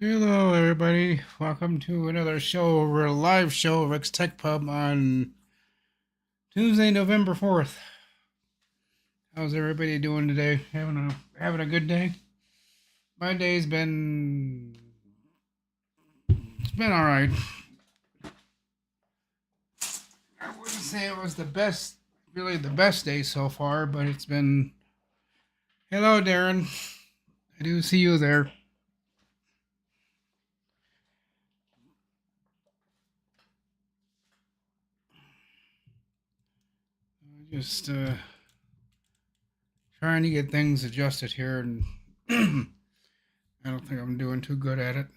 Hello, everybody. Welcome to another show, a live show of X Tech Pub on Tuesday, November 4th. How's everybody doing today? Having a good day? My day's been it's been all right. I wouldn't say it was the best, really the best day so far, but it's been. Hello, Darren. I do see you there. Just trying to get things adjusted here, and I don't think I'm doing too good at it.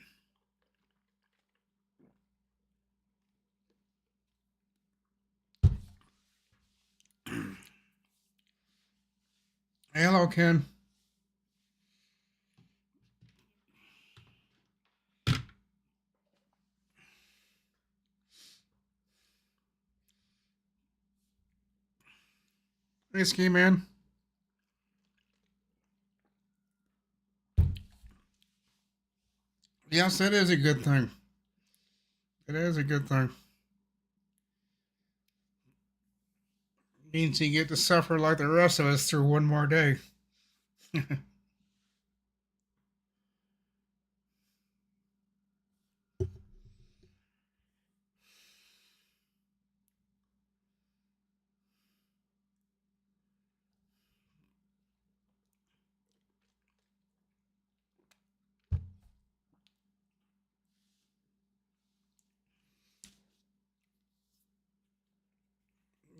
Hello, Ken. Hey, Ski Man. Yes, that is a good thing. It is a good thing. Means you get to suffer like the rest of us through one more day.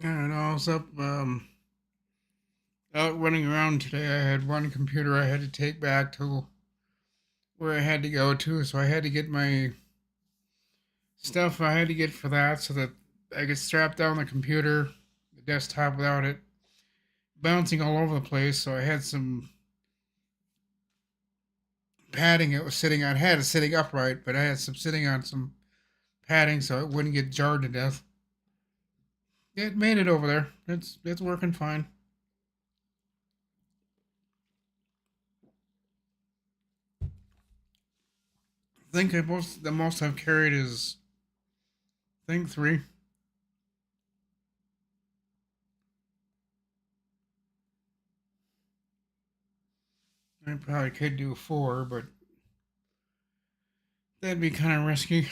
And I was up out running around today. I had one computer I had to take back to where I had to go to, so I had to get my stuff I had to get for that so that I could strap down the computer, the desktop without it bouncing all over the place. So I had some padding it was sitting on. I had it sitting upright, but I had some sitting on some padding so it wouldn't get jarred to death. It made it over there. It's working fine. I think the most I've carried is I think three. I probably could do four, but that'd be kind of risky.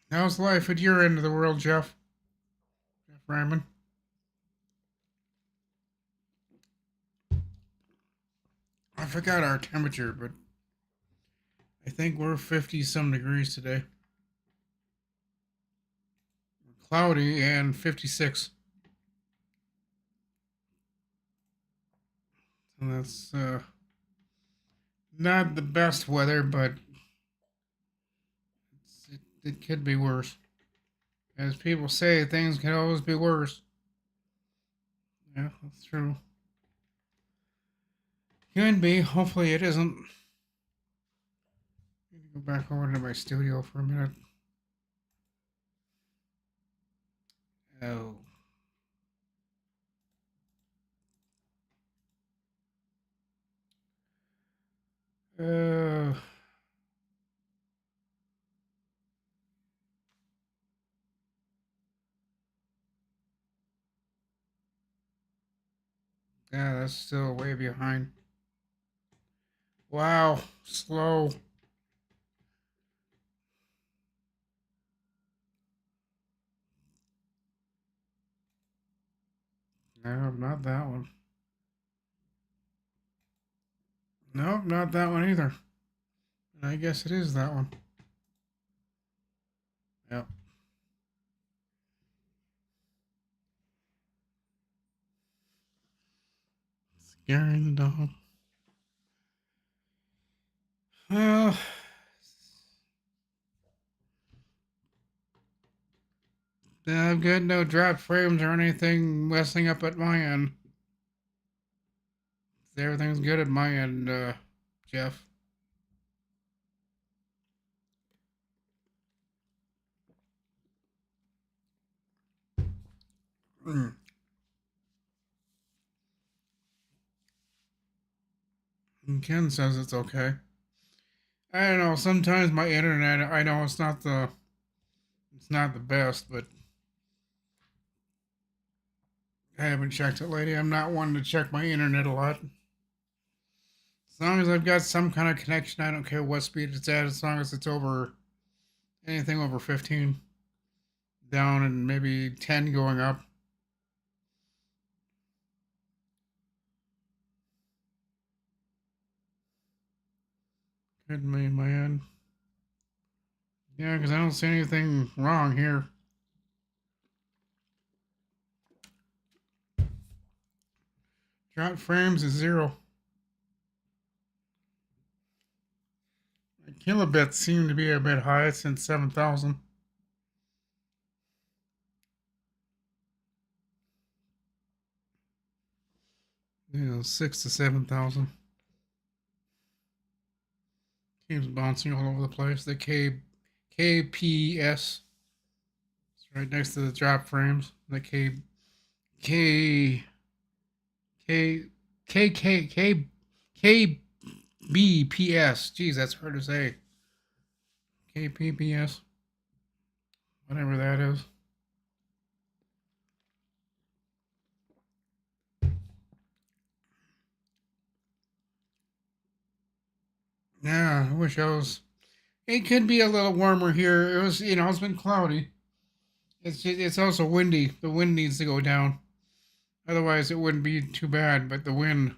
How's life at your end of the world, Jeff? Jeff Ryman. I forgot our temperature, but I think we're 50 some degrees today. Cloudy and 56. So that's not the best weather, but it could be worse. As people say, things can always be worse. Yeah, that's true. Can be. Hopefully, it isn't. I need to go back over to my studio for a minute. Oh. Uh, yeah, that's still way behind. Wow, slow. No, not that one. Nope, not that one either. I guess it is that one. Yep. Scaring the dog. Well, I've got no drop frames or anything messing up at my end. Everything's good at my end, Jeff. Mm. Ken says it's okay. I don't know. Sometimes my internet, I know it's not the best, but I haven't checked it lately. I'm not one to check my internet a lot. As long as I've got some kind of connection, I don't care what speed it's at. As long as it's over anything over 15 down and maybe 10 going up. Good me, my end. Yeah, because I don't see anything wrong here. Drop frames is 0. My kilobits seem to be a bit high since 7,000. 6 to 7,000. Keeps bouncing all over the place. The KPS. It's right next to the drop frames. The K K K K K KBPS. Geez, that's hard to say. KPPS. Whatever that is. Yeah, I wish I was. It could be a little warmer here. It was, it's been cloudy. It's also windy. The wind needs to go down. Otherwise, it wouldn't be too bad. But the wind,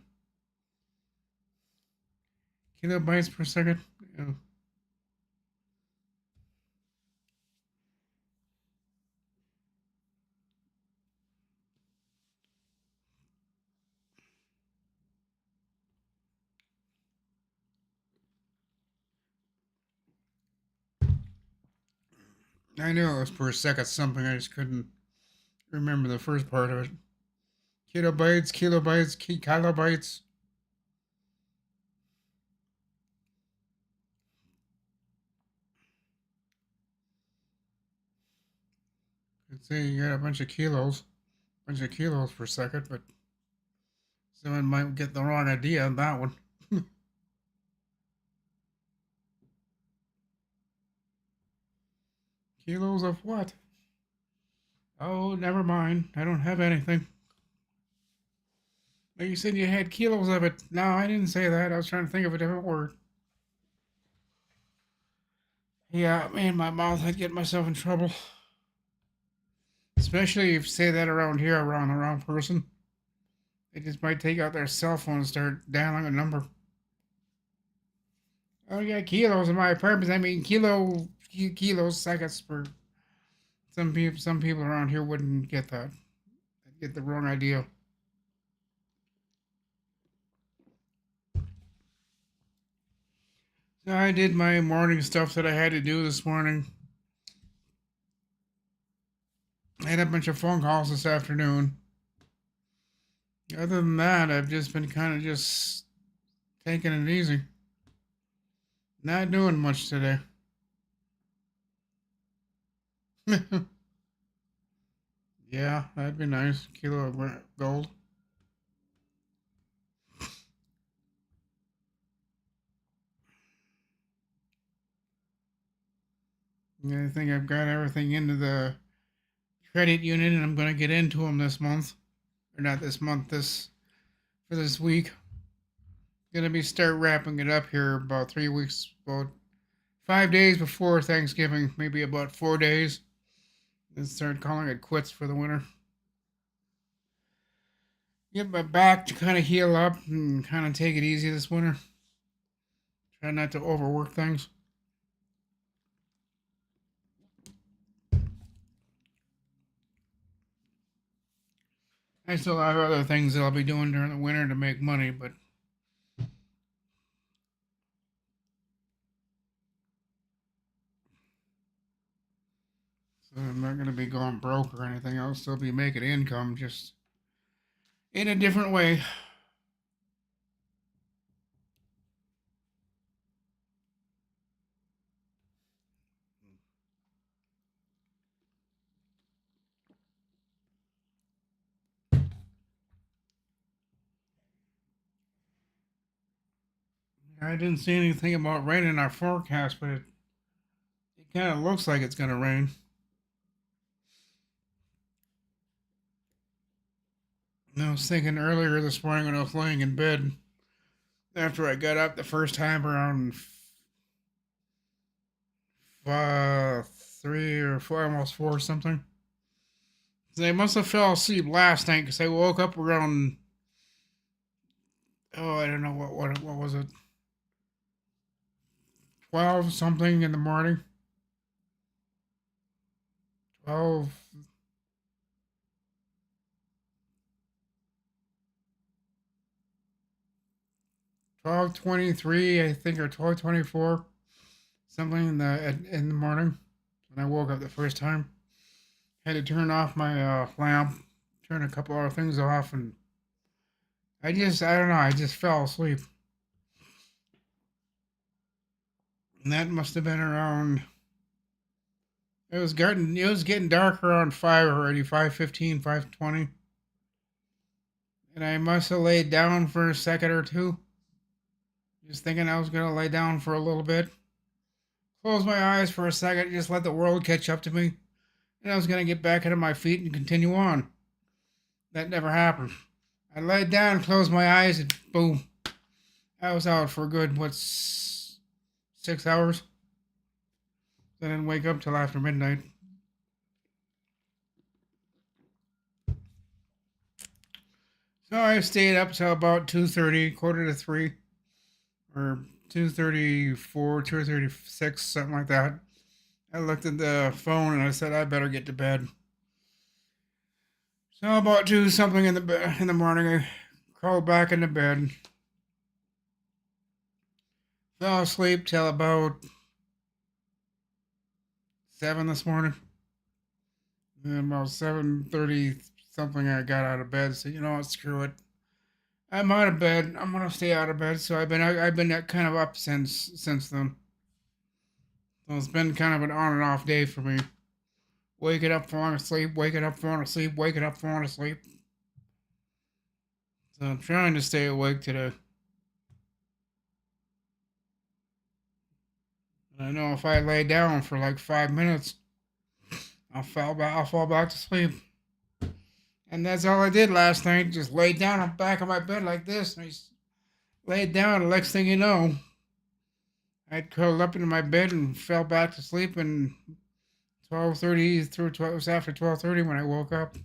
kilobytes per second. Yeah. I knew it was per second something. I just couldn't remember the first part of it. Kilobytes. Could say you got a bunch of kilos per second, but someone might get the wrong idea on that one. Kilos of what? Oh, never mind. I don't have anything. You said you had kilos of it. No, I didn't say that. I was trying to think of a different word. Yeah, man, my mouth, I'd get myself in trouble. Especially if you say that around here, around the wrong person. They just might take out their cell phone and start dialing a number. Oh, yeah, kilos in my apartment. I mean, kilos seconds per. Some people around here wouldn't get that. They'd get the wrong idea. So I did my morning stuff that I had to do this morning. I had a bunch of phone calls this afternoon. Other than that, I've just been kind of just taking it easy. Not doing much today. Yeah, that'd be nice. Kilo of gold. I think I've got everything into the credit unit, and I'm going to get into them this month, or not this month. For this week. Gonna be start wrapping it up here about 3 weeks, about 5 days before Thanksgiving, maybe about 4 days, and start calling it quits for the winter. Get my back to kind of heal up and kind of take it easy this winter. Try not to overwork things. I still have other things that I'll be doing during the winter to make money, but so I'm not going to be going broke or anything. I'll still be making income, just in a different way. I didn't see anything about rain in our forecast, but it kind of looks like it's going to rain. And I was thinking earlier this morning when I was laying in bed, after I got up the first time around 3 or 4, almost 4 something. So I must have fell asleep last night because I woke up around, I don't know what was it, 12 something in the morning. 12, 12:23, I think, or 12:24, something in the morning when I woke up the first time. Had to turn off my lamp, turn a couple other things off, and I don't know, I just fell asleep. And that must have been around. It was getting dark around 5 already, 5:15, 5:20, and I must have laid down for a second or two, just thinking I was gonna lay down for a little bit. Close my eyes for a second, just let the world catch up to me, and I was gonna get back into my feet and continue on. That never happened. I laid down, closed my eyes, and boom, I was out for a good 6 hours. I didn't wake up till after midnight. So I stayed up till about 2:30, quarter to 3, or 2:34, 2:36, something like that. I looked at the phone and I said I better get to bed. So about 2 something in the morning, I crawled back into bed. Fell asleep till about 7 this morning. And about 7:30 something, I got out of bed. So you know what? Screw it. I'm out of bed. I'm gonna stay out of bed. So I've been kind of up since then. So it's been kind of an on and off day for me. Waking up, falling asleep, waking up, falling asleep, waking up, falling asleep. So I'm trying to stay awake today. And I know if I lay down for like 5 minutes, I'll fall back to sleep. And that's all I did last night. Just laid down on the back of my bed like this. And I laid down. The next thing you know, I curled up into my bed and fell back to sleep. And 12:30 through 12, it was after 12:30 when I woke up.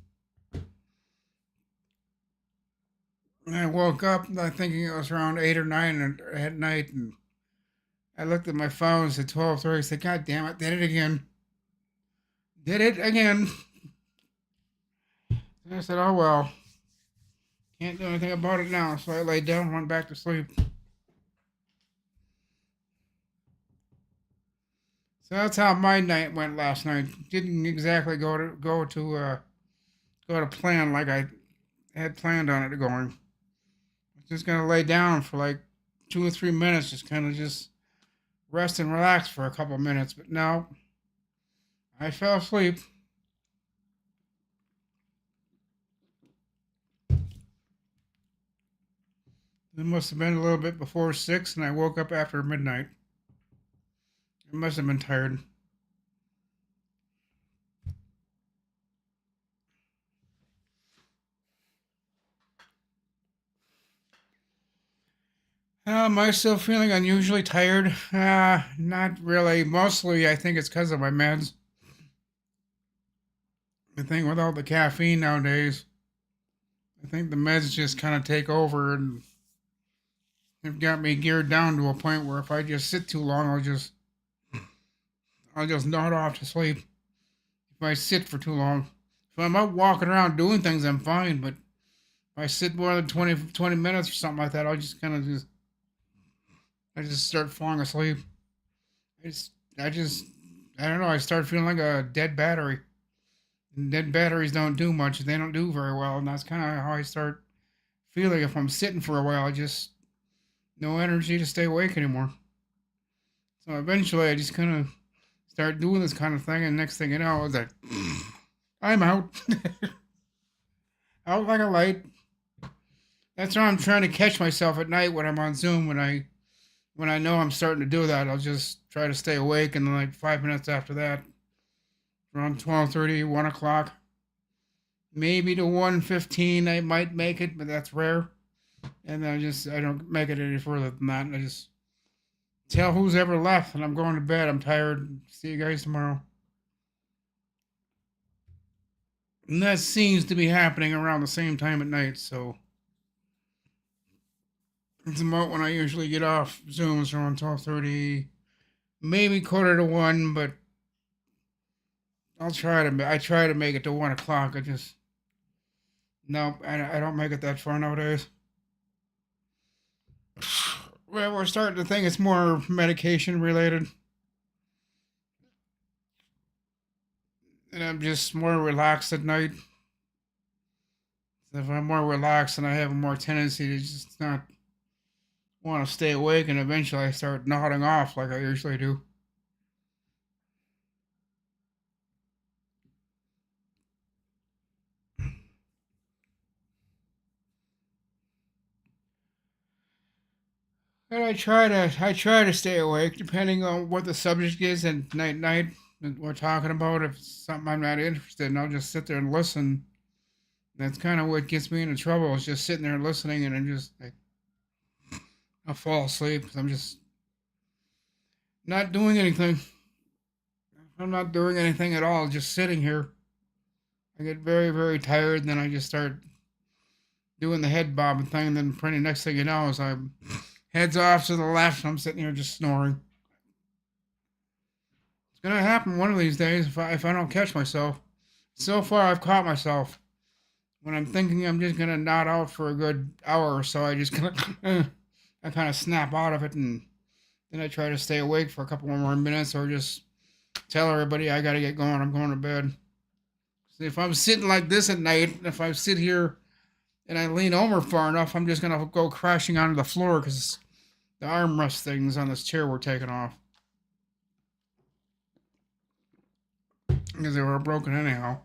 And I woke up thinking it was around 8 or 9 at night. And I looked at my phone. It said 12:30. I said, "God damn it! Did it again! Did it again!" And I said, "Oh well, can't do anything about it now." So I laid down and went back to sleep. So that's how my night went last night. Didn't exactly go to plan like I had planned on it going. I was just gonna lay down for like 2 or 3 minutes, just kind of just rest and relax for a couple minutes. But no, I fell asleep. It must have been a little bit before 6, and I woke up after midnight. I must have been tired. Am I still feeling unusually tired? Not really. Mostly, I think it's because of my meds. I think with all the caffeine nowadays, I think the meds just kind of take over and they've got me geared down to a point where if I just sit too long, I'll just nod off to sleep. If I sit for too long, if I'm out walking around doing things, I'm fine. But if I sit more than 20 minutes or something like that, I'll just kind of I just start falling asleep. I just, I just, I don't know. I start feeling like a dead battery. And dead batteries don't do much. They don't do very well, and that's kind of how I start feeling if I'm sitting for a while. I just no energy to stay awake anymore. So eventually, I just kind of start doing this kind of thing, and next thing you know, I was like, I'm out, out like a light. That's why I'm trying to catch myself at night when I'm on Zoom when I when I know I'm starting to do that, I'll just try to stay awake, and then like 5 minutes after that, around 12:30, 1 o'clock, maybe to 1:15, I might make it, but that's rare. And then I don't make it any further than that. And I just tell who's ever left, and I'm going to bed. I'm tired. See you guys tomorrow. And that seems to be happening around the same time at night, so it's about when I usually get off Zooms around 12:30, maybe quarter to one, but I try to make it to 1 o'clock. I just no, I don't make it that far nowadays. Well, we're starting to think it's more medication related, and I'm just more relaxed at night. So if I'm more relaxed, then I have a more tendency to just not want to stay awake, and eventually I start nodding off like I usually do. And I try to stay awake depending on what the subject is and night that we're talking about. If it's something I'm not interested in, I'll just sit there and listen. That's kind of what gets me into trouble, is just sitting there and listening, and I'm just like I'll fall asleep because I'm just not doing anything. I'm not doing anything at all, just sitting here. I get very, very tired, and then I just start doing the head bobbing thing, and then pretty next thing you know is I'm heads off to the left, and I'm sitting here just snoring. It's gonna happen one of these days if I don't catch myself. So far, I've caught myself. When I'm thinking I'm just gonna nod out for a good hour or so, I just kind of I kind of snap out of it, and then I try to stay awake for a couple more minutes, or just tell everybody I gotta get going. I'm going to bed. So if I'm sitting like this at night, if I sit here and I lean over far enough, I'm just gonna go crashing onto the floor because the armrest things on this chair were taken off because they were broken anyhow.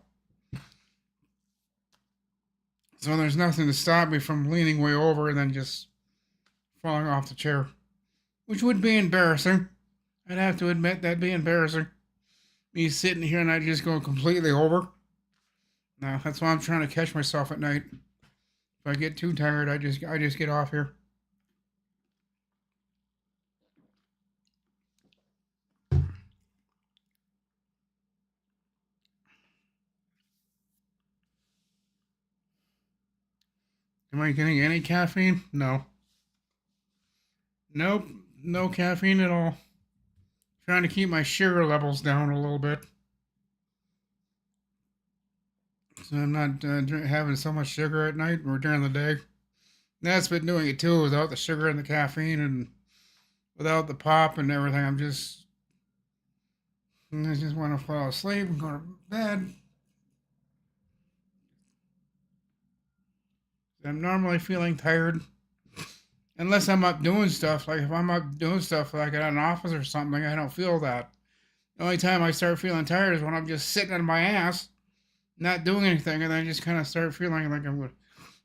So there's nothing to stop me from leaning way over and then just falling off the chair, which would be embarrassing. I'd have to admit that'd be embarrassing. Me sitting here and I just go completely over. No, that's why I'm trying to catch myself at night. If I get too tired, I just get off here. Am I getting any caffeine? No. Nope. No caffeine at all. Trying to keep my sugar levels down a little bit, so I'm not having so much sugar at night or during the day. That's been doing it too, without the sugar and the caffeine and without the pop and everything. I just want to fall asleep and go to bed. I'm normally feeling tired unless I'm up doing stuff. Like if I'm up doing stuff like at an office or something, I don't feel that. The only time I start feeling tired is when I'm just sitting on my ass, not doing anything, and then I just kind of start feeling like I'm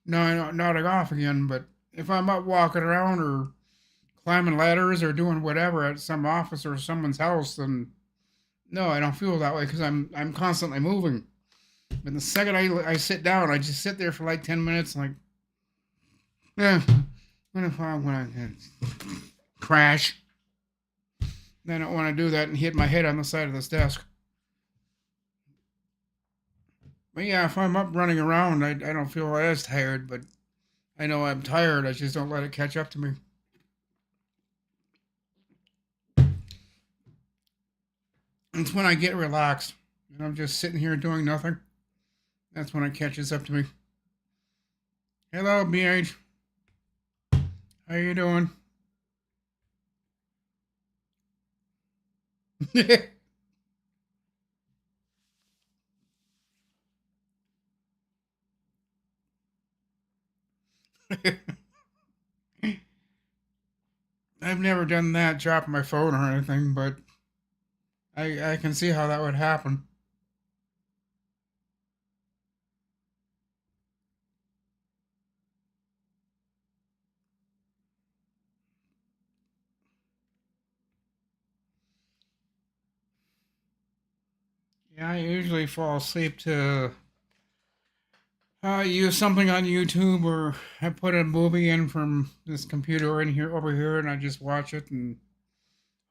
nodding off again. But if I'm up walking around or climbing ladders or doing whatever at some office or someone's house, then no, I don't feel that way because I'm constantly moving. But the second I sit down, I just sit there for like 10 minutes, like yeah, what if I'm gonna crash? I don't want to do that and hit my head on the side of this desk. But yeah, if I'm up running around, I don't feel as tired, but I know I'm tired. I just don't let it catch up to me. It's when I get relaxed and I'm just sitting here doing nothing. That's when it catches up to me. Hello, BH. How you doing? I've never done that, drop my phone or anything, but I can see how that would happen. Yeah, I usually fall asleep to use something on YouTube, or I put a movie in from this computer in here over here, and I just watch it, and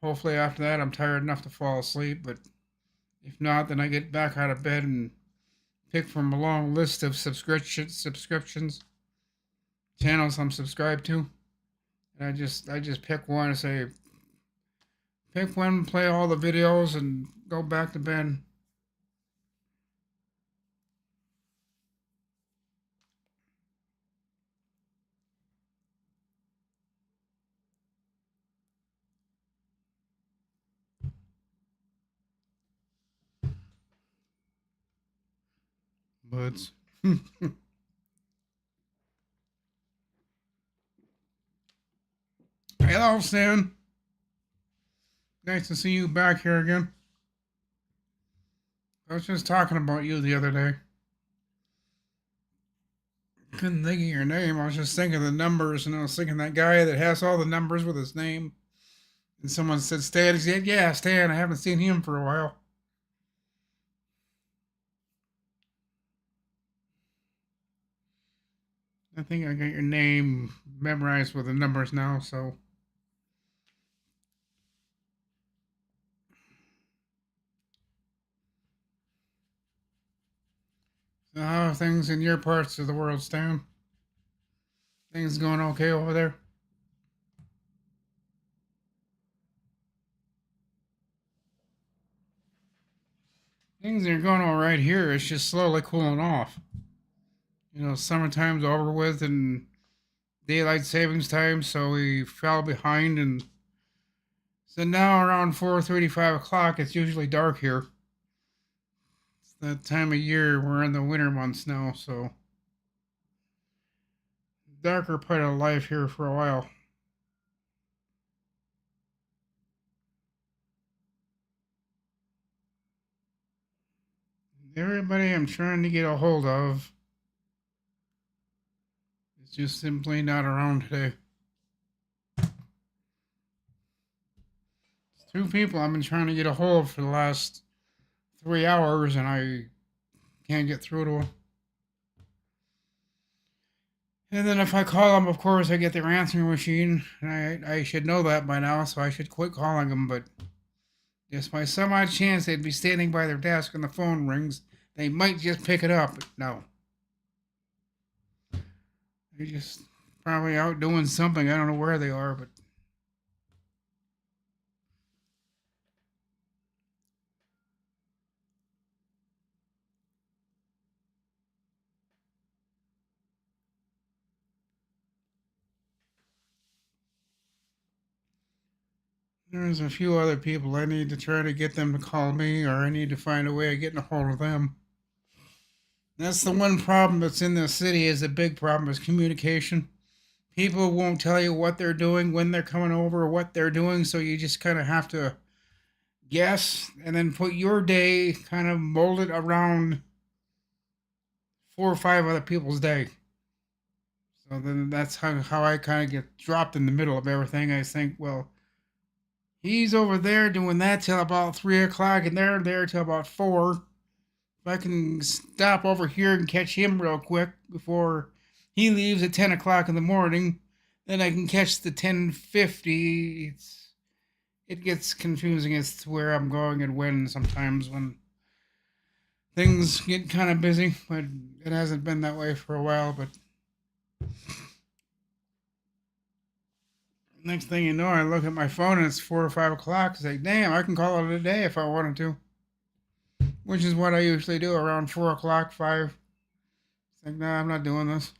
hopefully after that I'm tired enough to fall asleep. But if not, then I get back out of bed and pick from a long list of subscriptions channels I'm subscribed to. And I just pick one and say pick one, play all the videos, and go back to bed. But hello, Stan. Nice to see you back here again. I was just talking about you the other day. Couldn't think of your name. I was just thinking of the numbers, and I was thinking that guy that has all the numbers with his name. And someone said Stan. He said, "Yeah, Stan. I haven't seen him for a while." I think I got your name memorized with the numbers now. So how are things in your parts of the world, Stan? Things going okay over there? Things are going all right here. It's just slowly cooling off. Summertime's over with and daylight savings time, so we fell behind, and so now around 4:30, 5 o'clock, it's usually dark here. It's that time of year. We're in the winter months now, so darker part of life here for a while. Everybody I'm trying to get a hold of is just simply not around today. It's two people I've been trying to get a hold of for the last 3 hours, and I can't get through to them. And then if I call them, of course, I get their answering machine, and I should know that by now, so I should quit calling them. But just by some odd chance they'd be standing by their desk and the phone rings, they might just pick it up. But no, they're just probably out doing something. I don't know where they are, but there's a few other people I need to try to get them to call me, or I need to find a way of getting a hold of them. That's the one problem that's in the city, is a big problem, is communication. People won't tell you what they're doing, when they're coming over, what they're doing, so you just kind of have to guess and then put your day kind of molded around 4 or 5 other people's day. So then that's how I kind of get dropped in the middle of everything. I think, well, he's over there doing that till about 3 o'clock, and they're there till about 4. If I can stop over here and catch him real quick before he leaves at 10 o'clock in the morning, then I can catch the 10:50. It gets confusing as to where I'm going and when sometimes when things get kind of busy, but it hasn't been that way for a while. But next thing you know, I look at my phone and it's 4 or 5 o'clock. It's like, damn, I can call it a day if I wanted to, which is what I usually do around 4 o'clock, 5. It's like, nah, I'm not doing this.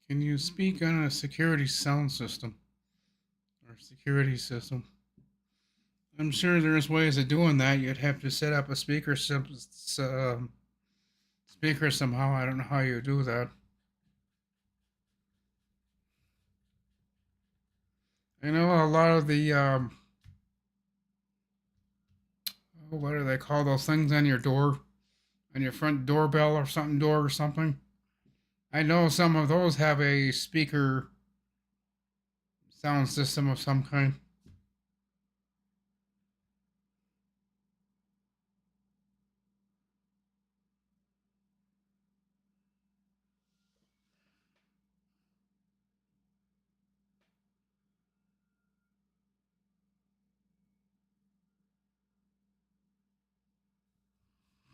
Can you speak on a security sound system or security system? I'm sure there's ways of doing that. You'd have to set up a speaker somehow. I don't know how you do that. I know a lot of the what do they call those things on your door, on your front doorbell or something, door or something. I know some of those have a speaker sound system of some kind.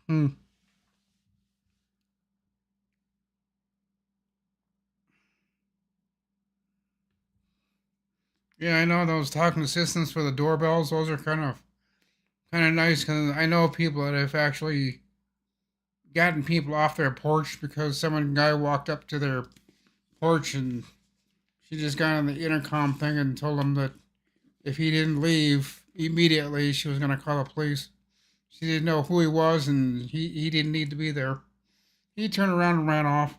Hmm. Yeah, I know those talking assistants for the doorbells. Those are kind of nice because I know people that have actually gotten people off their porch because some guy walked up to their porch and she just got on the intercom thing and told him that if he didn't leave immediately, she was going to call the police. She didn't know who he was and he didn't need to be there. He turned around and ran off.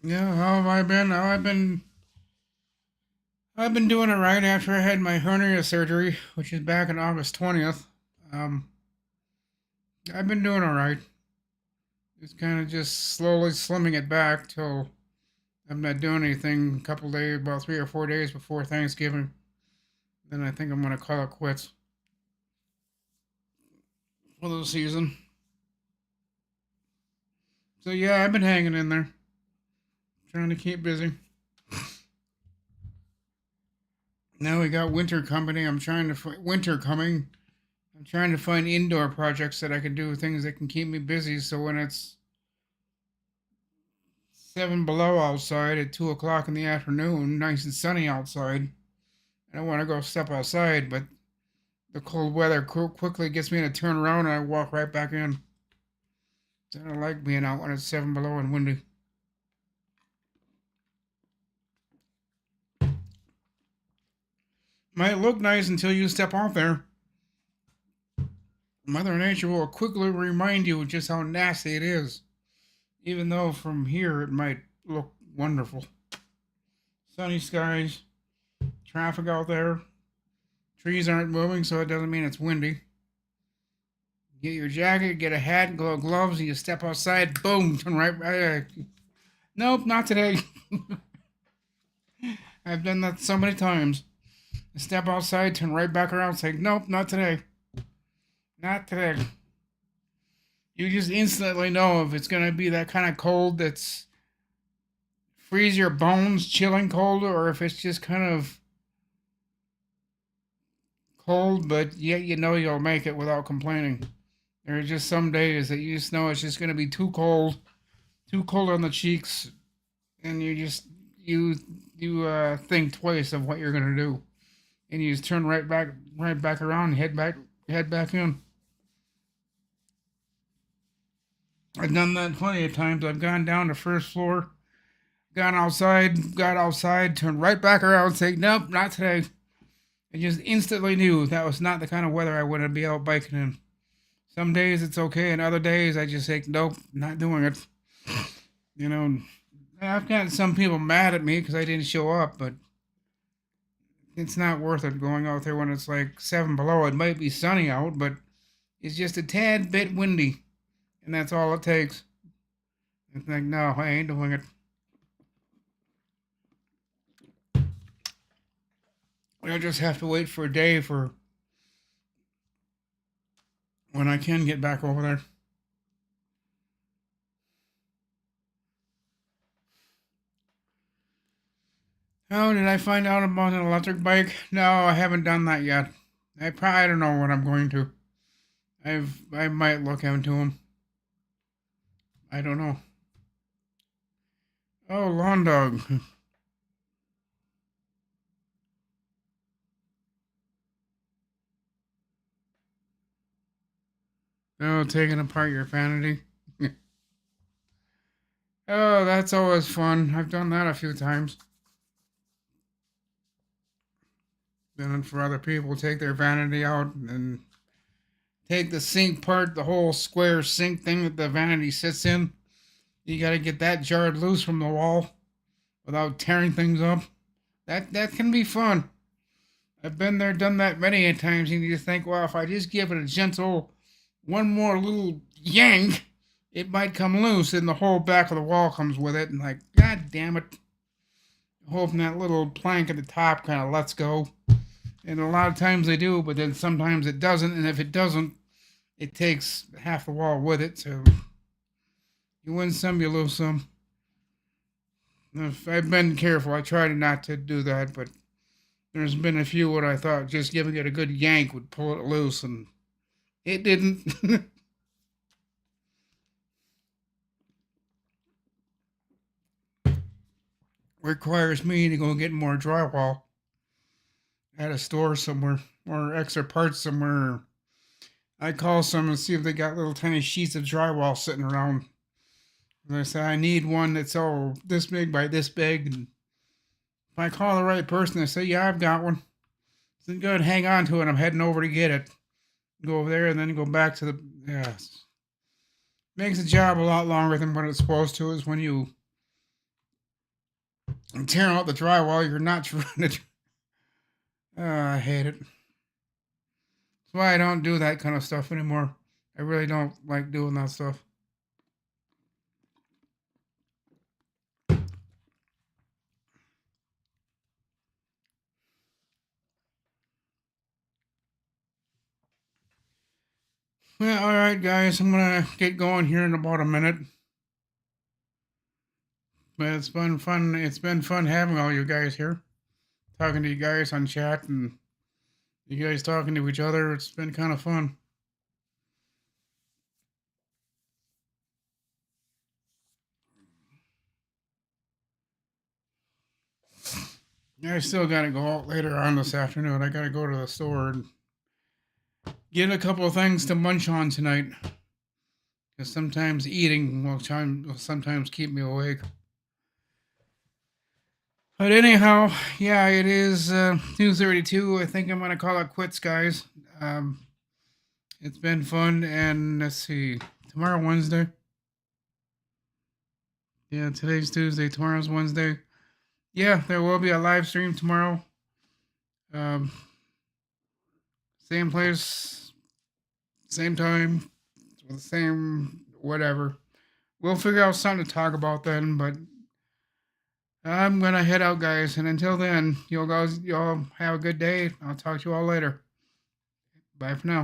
Yeah, how have I been? I've been doing it right after I had my hernia surgery, which is back on August 20th. Um, I've been doing all right. Just kind of just slowly slimming it back till I'm not doing anything. A couple days, about 3 or 4 days before Thanksgiving. Then I think I'm gonna call it quits for the season. So yeah, I've been hanging in there, trying to keep busy. Now we got winter coming. I'm trying to find winter coming. I'm trying to find indoor projects that I can do, things that can keep me busy. So when it's 7 below outside at 2 o'clock in the afternoon, nice and sunny outside, I don't want to go step outside, but the cold weather quickly gets me to turn around and I walk right back in. I don't like being out when it's 7 below and windy. Might look nice until you step out there. Mother Nature will quickly remind you just how nasty it is, even though from here it might look wonderful. Sunny skies, traffic out there, trees aren't moving, so it doesn't mean it's windy. Get your jacket, get a hat, gloves, and you step outside, boom, turn right. Nope, not today. I've done that so many times. Step outside, turn right back around, say, nope, not today. Not today. You just instantly know if it's going to be that kind of cold that's freeze your bones, chilling cold, or if it's just kind of cold, but yet you know you'll make it without complaining. There are just some days that you just know it's just going to be too cold on the cheeks, and you think twice of what you're going to do, and you just turn right back around, and head back in. I've done that plenty of times. I've gone down to first floor, got outside, turned right back around, saying, "Nope, not today." I just instantly knew that was not the kind of weather I wanted to be out biking in. Some days it's okay, and other days I just say, "Nope, not doing it." You know, I've got some people mad at me because I didn't show up, but it's not worth it going out there when it's like 7 below. It might be sunny out, but it's just a tad bit windy, and that's all it takes. It's like, no, I ain't doing it. I'll just have to wait for a day for when I can get back over there. Oh, did I find out about an electric bike? No, I haven't done that yet. I don't know what I'm going to. I might look into them. I don't know. Oh, lawn dog. Oh, taking apart your vanity. Oh, that's always fun. I've done that a few times. Been for other people, take their vanity out and take the sink part, the whole square sink thing that the vanity sits in. You got to get that jarred loose from the wall without tearing things up. That can be fun. I've been there, done that many a times, and you think, well, if I just give it a gentle, one more little yank, it might come loose, and the whole back of the wall comes with it, and like, god damn it. Hoping that little plank at the top kind of lets go. And a lot of times they do, but then sometimes it doesn't, and if it doesn't, it takes half the wall with it, so you win some, you lose some. If I've been careful. I try not to do that, but there's been a few where I thought just giving it a good yank would pull it loose, and it didn't. Requires me to go get more drywall at a store somewhere or extra parts somewhere. I call some and see if they got little tiny sheets of drywall sitting around. And I say, I need one that's all this big by this big. And if I call the right person, they say, yeah, I've got one. So go ahead and hang on to it. I'm heading over to get it. Go over there and then go back to the. Yes. Makes the job a lot longer than what it's supposed to. Is when you tear out the drywall, you're not trying to. I hate it. That's why I don't do that kind of stuff anymore. I really don't like doing that stuff. Yeah, all right, guys. I'm gonna get going here in about a minute. But it's been fun. It's been fun having all you guys here, talking to you guys on chat, and you guys talking to each other. It's been kind of fun. I still gotta go out later on this afternoon. I gotta go to the store and get a couple of things to munch on tonight. Because sometimes eating will sometimes keep me awake. But anyhow, yeah, it is 2:32. I think I'm gonna call it quits, guys. It's been fun, and let's see, tomorrow Wednesday. Yeah, today's Tuesday. Tomorrow's Wednesday. Yeah, there will be a live stream tomorrow. Um, same place, same time, same whatever. We'll figure out something to talk about then. But I'm gonna head out, guys. And until then, y'all have a good day. I'll talk to you all later. Bye for now.